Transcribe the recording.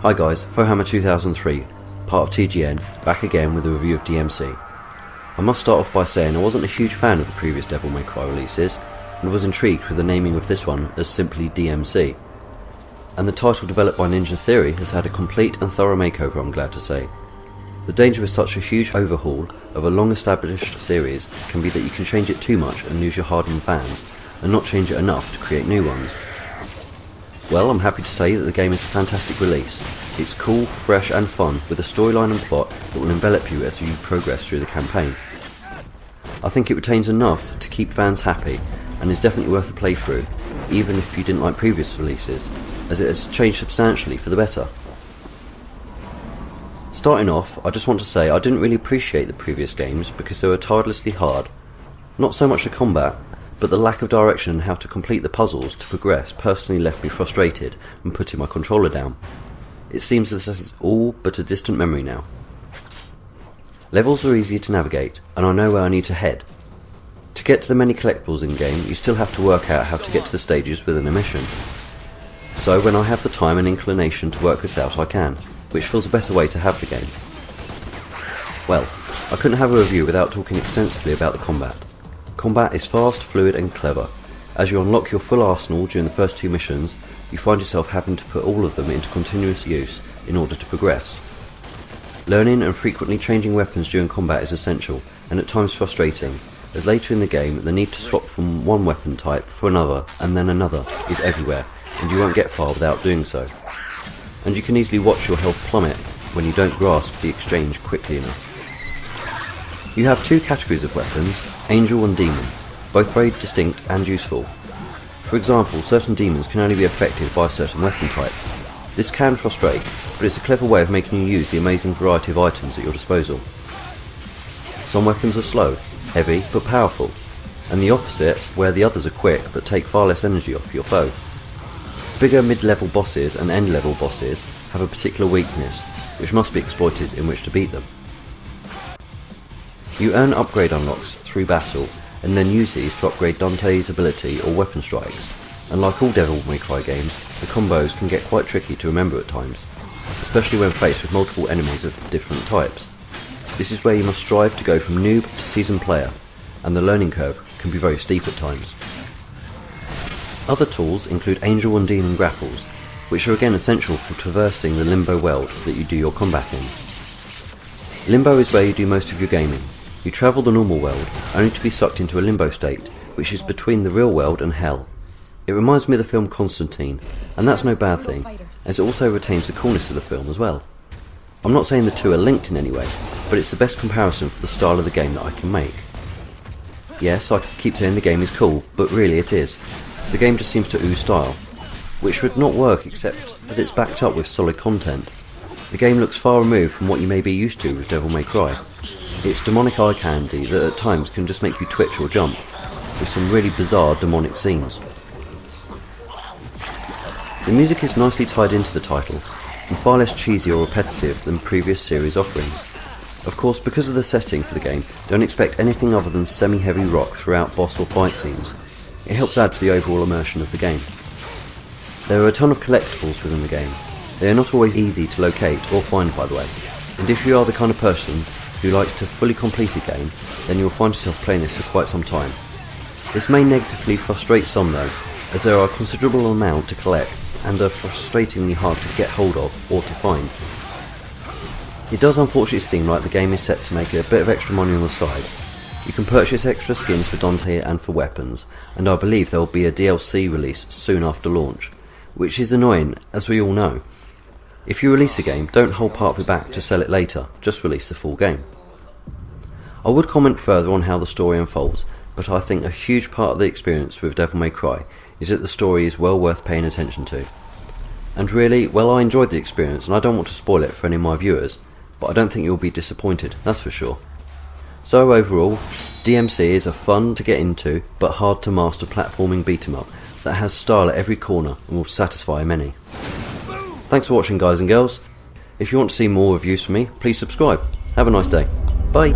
Hi guys, Fohammer 2003, part of TGN, back again with a review of DmC. I must start off by saying I wasn't a huge fan of the previous Devil May Cry releases, and was intrigued with the naming of this one as simply DmC. And the title developed by Ninja Theory has had a complete and thorough makeover, I'm glad to say. The danger with such a huge overhaul of a long established series can be that you can change it too much and lose your hardened fans, and not change it enough to create new ones. Well, I'm happy to say that the game is a fantastic release. It's cool, fresh and fun, with a storyline and plot that will envelop you as you progress through the campaign. I think it retains enough to keep fans happy, and is definitely worth a playthrough, even if you didn't like previous releases, as it has changed substantially for the better. Starting off, I just want to say I didn't really appreciate the previous games because they were tirelessly hard. Not so much the combat, but the lack of direction and how to complete the puzzles to progress personally left me frustrated and putting my controller down. It seems this is all but a distant memory now. Levels are easy to navigate, and I know where I need to head. To get to the many collectibles in game, you still have to work out how to get to the stages within a mission. So when I have the time and inclination to work this out, I can, which feels a better way to have the game. Well, I couldn't have a review without talking extensively about the combat. Combat is fast, fluid and clever. As you unlock your full arsenal during the first two missions, you find yourself having to put all of them into continuous use in order to progress. Learning and frequently changing weapons during combat is essential, and at times frustrating, as later in the game the need to swap from one weapon type for another and then another is everywhere, and you won't get far without doing so. And you can easily watch your health plummet when you don't grasp the exchange quickly enough. You have two categories of weapons, Angel and Demon, both very distinct and useful. For example, certain demons can only be affected by a certain weapon type. This can frustrate, but it's a clever way of making you use the amazing variety of items at your disposal. Some weapons are slow, heavy but powerful, and the opposite where the others are quick but take far less energy off your foe. Bigger mid-level bosses and end-level bosses have a particular weakness, which must be exploited in which to beat them. You earn upgrade unlocks through battle, and then use these to upgrade Dante's ability or weapon strikes, and like all Devil May Cry games, the combos can get quite tricky to remember at times, especially when faced with multiple enemies of different types. This is where you must strive to go from noob to seasoned player, and the learning curve can be very steep at times. Other tools include Angel and Demon grapples, which are again essential for traversing the limbo world that you do your combat in. Limbo is where you do most of your gaming. You travel the normal world, only to be sucked into a limbo state, which is between the real world and hell. It reminds me of the film Constantine, and that's no bad thing, as it also retains the coolness of the film as well. I'm not saying the two are linked in any way, but it's the best comparison for the style of the game that I can make. Yes, I keep saying the game is cool, but really it is. The game just seems to ooze style, which would not work except that it's backed up with solid content. The game looks far removed from what you may be used to with Devil May Cry. It's demonic eye candy that at times can just make you twitch or jump, with some really bizarre demonic scenes. The music is nicely tied into the title, and far less cheesy or repetitive than previous series offerings. Of course, because of the setting for the game, don't expect anything other than semi-heavy rock throughout boss or fight scenes. It helps add to the overall immersion of the game. There are a ton of collectibles within the game. They are not always easy to locate or find, by the way, and if you are the kind of person who likes to fully complete a game, then you will find yourself playing this for quite some time. This may negatively frustrate some though, as there are a considerable amount to collect and are frustratingly hard to get hold of or to find. It does unfortunately seem like the game is set to make a bit of extra money on the side. You can purchase extra skins for Dante and for weapons, and I believe there will be a DLC release soon after launch, which is annoying as we all know. If you release a game, don't hold part of it back to sell it later, just release the full game. I would comment further on how the story unfolds, but I think a huge part of the experience with Devil May Cry is that the story is well worth paying attention to. And really, well, I enjoyed the experience and I don't want to spoil it for any of my viewers, but I don't think you'll be disappointed, that's for sure. So overall, DmC is a fun to get into but hard to master platforming beat 'em up that has style at every corner and will satisfy many. Thanks for watching guys and girls. If you want to see more reviews from me, please subscribe. Have a nice day. Bye.